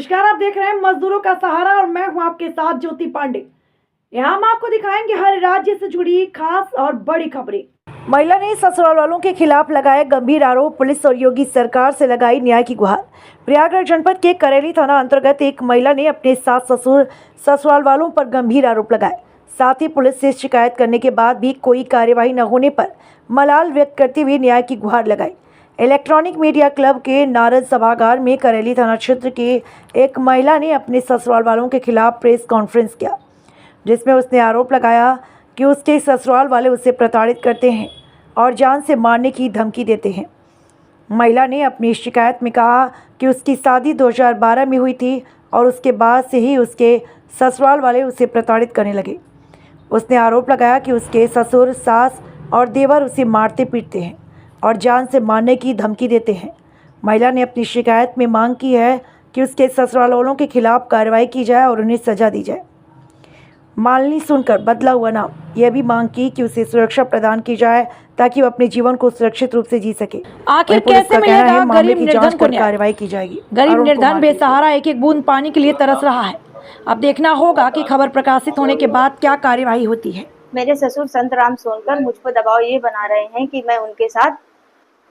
नमस्कार, आप देख रहे हैं मजदूरों का सहारा और मैं हूं आपके साथ ज्योति पांडे। यहाँ हम आपको दिखाएंगे हर राज्य से जुड़ी खास और बड़ी खबरें। महिला ने ससुराल वालों के खिलाफ लगाए गंभीर आरोप, पुलिस और योगी सरकार से लगाई न्याय की गुहार। प्रयागराज जनपद के करेली थाना अंतर्गत एक महिला ने अपने सास ससुर ससुराल वालों पर गंभीर आरोप लगाए। साथ ही पुलिस से शिकायत करने के बाद भी कोई कार्यवाही न होने पर मलाल व्यक्त करते हुए न्याय की गुहार लगाई। इलेक्ट्रॉनिक मीडिया क्लब के नारद सभागार में करेली थाना क्षेत्र के एक महिला ने अपने ससुराल वालों के खिलाफ प्रेस कॉन्फ्रेंस किया, जिसमें उसने आरोप लगाया कि उसके ससुराल वाले उसे प्रताड़ित करते हैं और जान से मारने की धमकी देते हैं। महिला ने अपनी शिकायत में कहा कि उसकी शादी 2012 में हुई थी और उसके बाद से ही उसके ससुराल वाले उसे प्रताड़ित करने लगे। उसने आरोप लगाया कि उसके ससुर, सास और देवर उसे मारते पीटते हैं और जान से मारने की धमकी देते हैं। महिला ने अपनी शिकायत में मांग की है कि उसके ससुराल वालों के खिलाफ कार्रवाई की जाए और उन्हें सजा दी जाए। मालनी सुनकर बदला हुआ नाम, यह भी मांग की कि उसे सुरक्षा प्रदान की जाए ताकि वो अपने जीवन को सुरक्षित रूप से जी सके। आखिर कैसे मिलेगा गरीब निर्धन को कार्रवाई की जाएगी। गरीब निर्धन बेसहारा एक एक बूंद पानी के लिए तरस रहा है। अब देखना होगा कि खबर प्रकाशित होने के बाद क्या कार्यवाही होती है। मेरे ससुर संत राम सोनकर मुझ पर दबाव ये बना रहे हैं कि मैं उनके साथ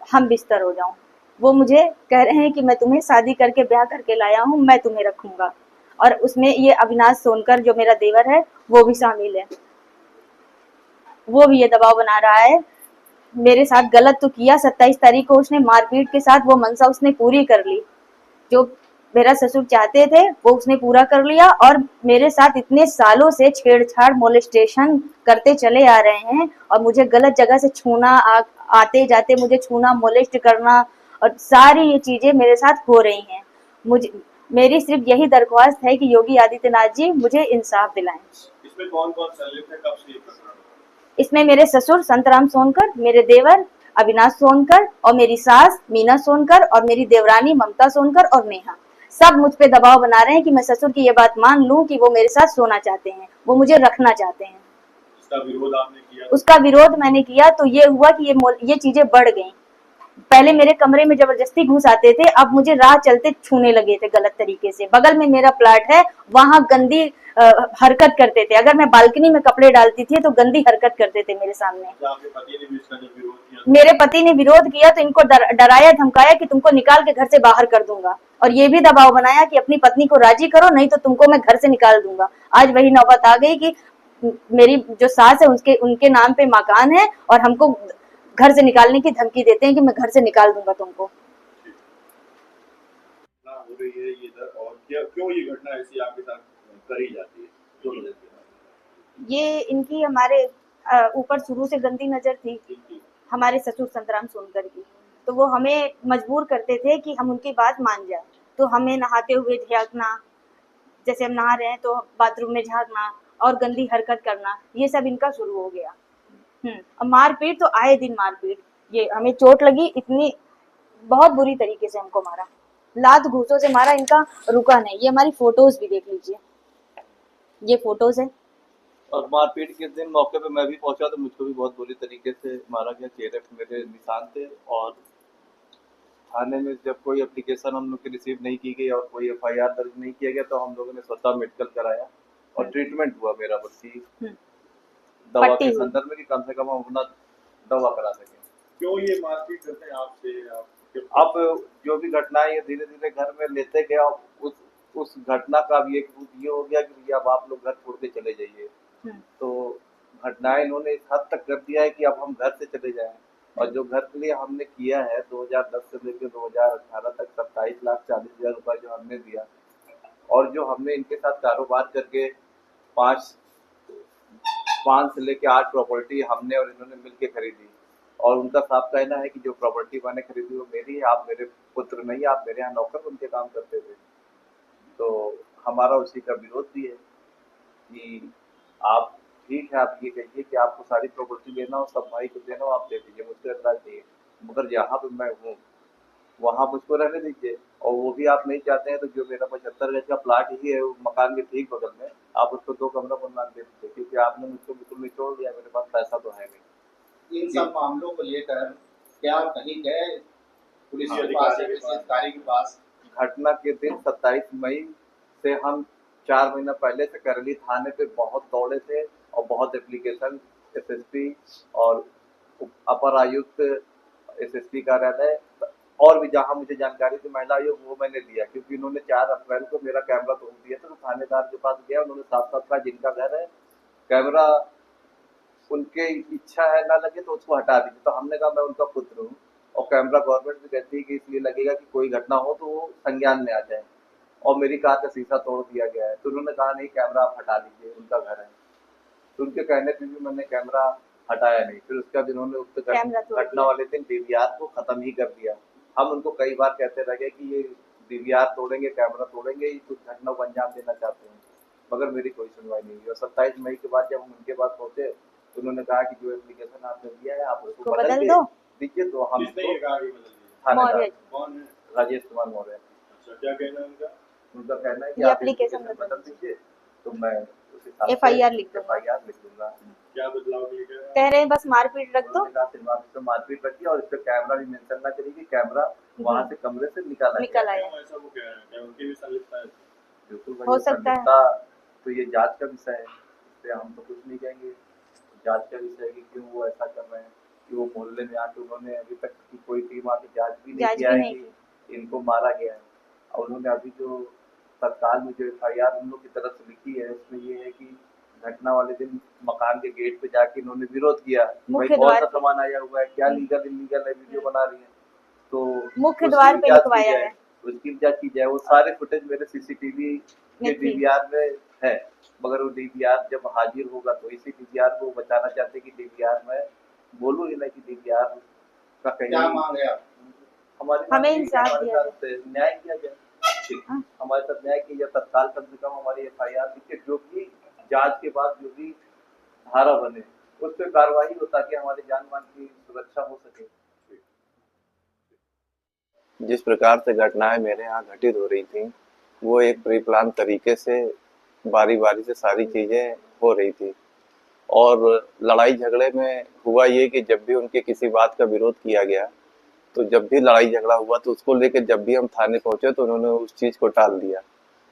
हम बिस्तर हो जाऊं। वो मुझे कह रहे हैं कि मैं तुम्हें शादी करके ब्याह करके लाया हूं, मैं तुम्हें रखूंगा। और उसमें ये अविनाश सोनकर जो मेरा देवर है वो भी शामिल है। वो भी ये दबाव बना रहा है। मेरे साथ गलत तो किया, 27 तारीख को उसने मारपीट के साथ वो मंशा उसने पूरी कर ली। जो मेरा ससुर चाहते थे वो उसने पूरा कर लिया और मेरे साथ इतने सालों से छेड़छाड़ मोलेस्टेशन करते चले आ रहे हैं और मुझे गलत जगह से छूना, आते जाते मुझे छूना, मोलेस्ट करना और सारी ये चीजें मेरे साथ हो रही हैं। मेरी सिर्फ यही दरख्वास्त है कि योगी आदित्यनाथ जी मुझे इंसाफ दिलाएं। इसमें कौन कौन संलिप्त है, कब से ये प्रकरण? इसमें मेरे ससुर संतराम सोनकर, मेरे देवर अविनाश सोनकर और मेरी सास मीना सोनकर और मेरी देवरानी ममता सोनकर और नेहा, सब मुझ पे दबाव बना रहे हैं कि मैं ससुर की ये बात मान लूं कि वो मेरे साथ सोना चाहते हैं, वो मुझे रखना चाहते हैं। उसका विरोध आपने किया? उसका विरोध मैंने किया तो ये हुआ कि ये चीजें बढ़ गई। पहले मेरे कमरे में जबरदस्ती घुस आते थे, अब मुझे राह चलते छूने लगे थे गलत तरीके से। बगल में मेरा प्लाट है, वहां गंदी हरकत करते थे। अगर मैं बालकनी में कपड़े डालती थी तो गंदी हरकत करते थे मेरे सामने। आपके पति ने भी इसका जब विरोध किया? मेरे पति ने विरोध किया तो इनको डराया धमकाया कि तुमको निकाल के घर से बाहर कर दूंगा और ये भी दबाव बनाया कि अपनी पत्नी को राजी करो, नहीं तो तुमको मैं घर से निकाल दूंगा। आज वही नौबत आ गई कि मेरी जो सास है उनके नाम पे मकान है और हमको घर से निकालने की धमकी देते हैं कि मैं घर से निकाल दूंगा तुमको। हो रही है ये इधर, और क्यों ये घटना ऐसी आपके साथ करी जाती है? ये इनकी हमारे ऊपर शुरू से गंदी नजर थी हमारे ससुर संतराम सोनकर की, तो वो हमें मजबूर करते थे कि हम उनकी बात मान जाए। तो हमें नहाते हुए झांकना, जैसे हम नहा रहे हैं तो बाथरूम में झांकना और गंदी हरकत करना, ये सब इनका शुरू हो गया। मारपीट तो आए दिन मारपीट, ये हमें चोट लगी इतनी, बहुत बुरी तरीके से हमको मारा, लात घूसों से मारा, इनका रुका नहीं। ये हमारी फोटोज भी देख लीजिए, ये फोटोज है। और मारपीट के दिन मौके पे मैं भी पहुंचा तो मुझको भी बहुत बुरी तरीके से मारा गया, चेहरे पे मेरे निशान थे। और थाने में जब कोई एप्लीकेशन हम लोग की रिसीव नहीं की गई और कोई FIR दर्ज नहीं किया गया तो हम लोगों ने स्वतः मेडिकल कराया और ट्रीटमेंट हुआ मेरा, बल्कि दवा के संदर्भ में कि कम से कम हम अपना दवा करा सकें। क्यों ये मारपीट करते हैं आपसे? अब जो भी घटनाएं ये धीरे धीरे घर में लेते गए, उस घटना का भी एक रूप ये हो गया कि भैया अब आप लोग घर छोड़ के चले जाइए। तो घटनाएं इन्होंने इस हद तक कर दिया है कि अब हम घर से चले जाएं। और जो घर के लिए हमने किया है 2010 से लेकर 2018 तक 27,40,000 रुपए जो हमने दिया, और जो हमने इनके साथ कारोबार करके 5 से लेकर 8 प्रॉपर्टी हमने और इन्होंने मिलकर खरीदी, और उनका साफ कहना है कि जो प्रॉपर्टी मैंने खरीदी वो मेरी है, आप मेरे पुत्र नहीं, आप मेरे यहाँ नौकर उनके काम करते थे। तो हमारा उसी का विरोध भी है कि आप ठीक है, आप ये कहिए कि आपको सारी प्रॉपर्टी लेना हो, सब भाई को देना हो, आप दे दीजिए, मुझको एतराज नहीं है, मगर जहाँ पे मैं हूँ वहाँ मुझको रहने दीजिए। और वो भी आप नहीं चाहते हैं तो जो मेरा 75 गज का प्लाट ही है मकान के ठीक बगल में, आप उसको 2 कमरा बनवा दे दीजिए, क्योंकि आपने मुझको बिल्कुल निचोड़ दिया, मेरे पास पैसा तो है नहीं। इन सब मामलों को लेकर क्या कहीं गए पुलिस के पास या किसी अधिकारी के पास? घटना के दिन 27 मई से हम 4 महीना पहले से करली थाने पे बहुत दौड़े थे और बहुत एप्लीकेशन एसएसपी और अपर आयुक्त एसएसपी कार्यालय और भी जहां मुझे जानकारी थी महिला आयोग वो मैंने दिया, क्योंकि उन्होंने 4 अप्रैल को मेरा कैमरा तोड़ दिया था। तो थानेदार के पास गया, उन्होंने साफ साफ कहा जिनका घर है कैमरा उनके इच्छा है ना लगे तो उसको हटा दीजिए। तो हमने कहा मैं उनका पुत्र हूँ और कैमरा गवर्नमेंट भी कहती है कि इसलिए लगेगा कि कोई घटना हो तो वो संज्ञान में आ जाए, और मेरी कार का शीशा तोड़ दिया गया है। तो उन्होंने कहा नहीं कैमरा आप हटा लीजिए, उनका घर है। तो उनके कहने पर भी मैंने कैमरा हटाया नहीं। फिर उसके बाद इन्होंने उस घटना वाले दिन डीवीआर को खत्म ही कर दिया। हम उनको कई बार कहते रहे कि ये डीवीआर तोड़ेंगे, कैमरा तोड़ेंगे, ये कुछ घटना को अंजाम देना चाहते हैं, मगर मेरी कोई सुनवाई नहीं हुई। और 27 मई के बाद जब हम उनके पास पहुंचे तो उन्होंने कहा कि जो एप्लीकेशन आपने दिया है आप उसको बदल दो दीजिए। तो हम किसने ये कहा कि बदल दिया? थानेदार कौन है? राजेश कुमार मौर्य। अच्छा, क्या कहना है उनका? उनका कहना है कि ये आप application एप्लीकेशन बदल बदल दीजिए तो मैं उस हिसाब से FIR लिख दूंगा। FIR लिख दूंगा। क्या बदलाव किए गए हैं? कह रहे हैं बस मारपीट रख दो। उन्होंने कहा फिर आप इस पे मारपीट रखिए और इस पे कैमरा भी मेंशन ना करिए कि कैमरा वहां से कमरे से निकाला आया क्यों ऐसा वो कह रहे हैं? क्या उनकी भी संलिप्तता है? बिल्कुल हो सकता है। तो ये जांच का विषय है, इस पे हम तो कुछ नहीं कहेंगे। जांच का विषय है कि क्यों वो ऐसा कर रहे हैं, कि वो मोहल्ले में आके उन्होंने अभी तक की कोई टीम आके जांच भी नहीं किया है कि इनको मारा गया है। और उन्होंने अभी जो तत्काल में जो FIR उन लोग की तरफ से लिखी है उसमें ये है कि घटना वाले दिन मकान के गेट पे जाके इन्होंने विरोध किया, भाई कौन सा सामान आया हुआ है, क्या लीगल इलीगल है, वीडियो बना रही है। तो मुख्य द्वार पे लिखवाया है, उसकी जांच की जाए। वो सारे फुटेज मेरे सीसीटीवी के डीवीआर में है, मगर वो डीवीआर जब हाजिर होगा तो इसी डीवीआर को बचाना चाहते हैं कि डीवीआर में बोलूं ही नहीं कि डीवीआर का कहीं क्या मांग है आप? हमें इंसाफ दिया जाए, न्याय किया जाए, हमारे साथ न्याय किया जाए। तत्काल कम से कम हमारी FIR लिखे, जो भी जांच के बाद जो भी धारा बने उस पर कार्रवाई हो ताकि हमारे जान मान की सुरक्षा हो सके। जिस प्रकार से घटनाएं मेरे यहाँ घटित हो रही थी वो एक प्री प्लान तरीके से बारी बारी से सारी चीजें हो रही थी। और लड़ाई झगड़े में हुआ ये कि जब भी उनके किसी बात का विरोध किया गया तो जब भी लड़ाई झगड़ा हुआ तो उसको लेकर जब भी हम थाने पहुंचे तो उन्होंने उस चीज को टाल दिया।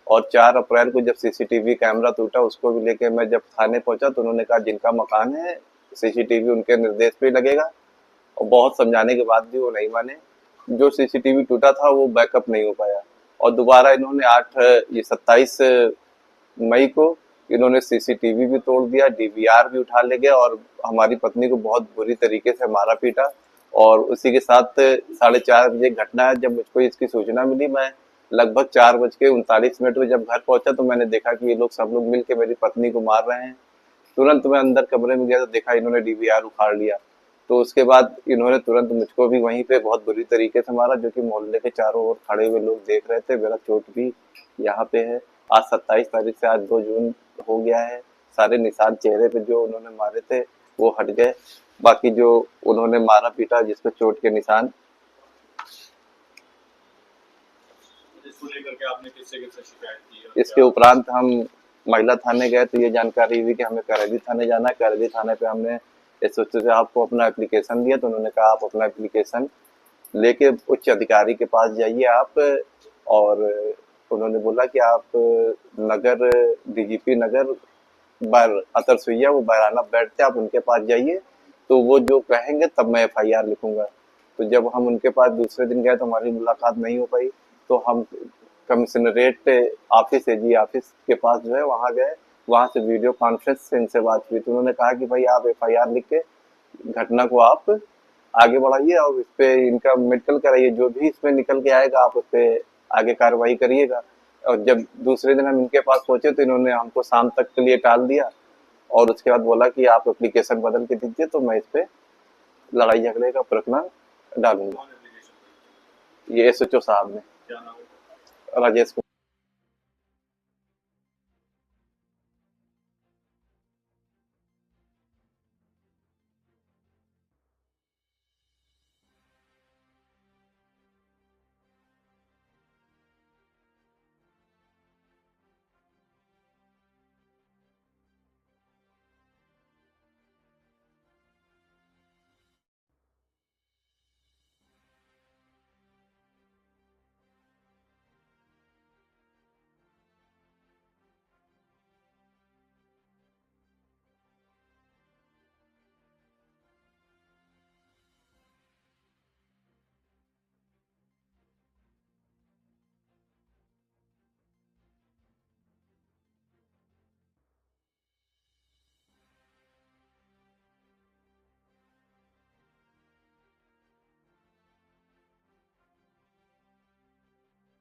और 4 अप्रैल को जब सीसीटीवी कैमरा टूटा उसको भी लेके मैं जब थाने पहुंचा तो उन्होंने कहा जिनका मकान है सीसीटीवी उनके निर्देश पे लगेगा। और बहुत समझाने के बाद भी वो नहीं माने। जो सीसीटीवी टूटा था वो बैकअप नहीं हो पाया और दोबारा इन्होंने 27 मई को इन्होंने सीसीटीवी भी तोड़ दिया, डीवीआर भी उठा ले गया और हमारी पत्नी को बहुत बुरी तरीके से मारा पीटा। और उसी के साथ 4:30 बजे घटना है। जब मुझको इसकी सूचना मिली मैं लगभग 4:39 में जब घर पहुंचा तो मैंने देखा कि ये लोग सब लोग मिलके मेरी पत्नी को मार रहे हैं। तुरंत मैं अंदर कमरे में गया तो देखा इन्होंने डीवीआर उखाड़ लिया। तो उसके बाद इन्होंने तुरंत मुझको भी वहीं पे बहुत बुरी तरीके से मारा, जो कि मोहल्ले के चारों ओर खड़े हुए लोग देख रहे थे। मेरा चोट भी यहाँ पे है। आज 27 तारीख से आज 2 जून हो गया है। सारे निशान चेहरे पे जो उन्होंने मारे थे वो हट गए, बाकी जो उन्होंने मारा पीटा जिसपे चोट के निशान। इसको लेकर के आपने किससे शिकायत की? इसके उपरांत हम महिला थाने गए तो ये जानकारी हुई कि हमें करेली थाने जाना है। करेली थाने पे हमने SHO से आपको अपना एप्लीकेशन दिया तो उन्होंने कहा आप अपना एप्लीकेशन लेके उच्च अधिकारी के पास जाइए आप। और उन्होंने बोला कि आप नगर DGP नगर अतर सुइया वो बैराना बैठते आप उनके पास जाइए, तो वो जो कहेंगे तब मैं FIR लिखूंगा। तो जब हम उनके पास दूसरे दिन गए तो हमारी मुलाकात नहीं हो पाई। तो हम कमिश्नरेट ऑफिस AG ऑफिस के पास जो है वहाँ गए, वहाँ से वीडियो कॉन्फ्रेंस से इनसे बात हुई। तो उन्होंने कहा कि भाई आप FIR लिख के घटना को आप आगे बढ़ाइए और इस पे इनका मेडिकल कराइए, जो भी इसमें निकल के आएगा आप उस पर आगे कार्रवाई करिएगा। और जब दूसरे दिन हम इनके पास पहुंचे तो इन्होंने हमको शाम तक के लिए टाल दिया और उसके बाद बोला कि आप एप्लीकेशन बदल के दीजिए तो मैं इस पे लड़ाई झगड़े का प्रकरण डालूंगा। ये SHO साहब ने, क्या नाम है? राजेश।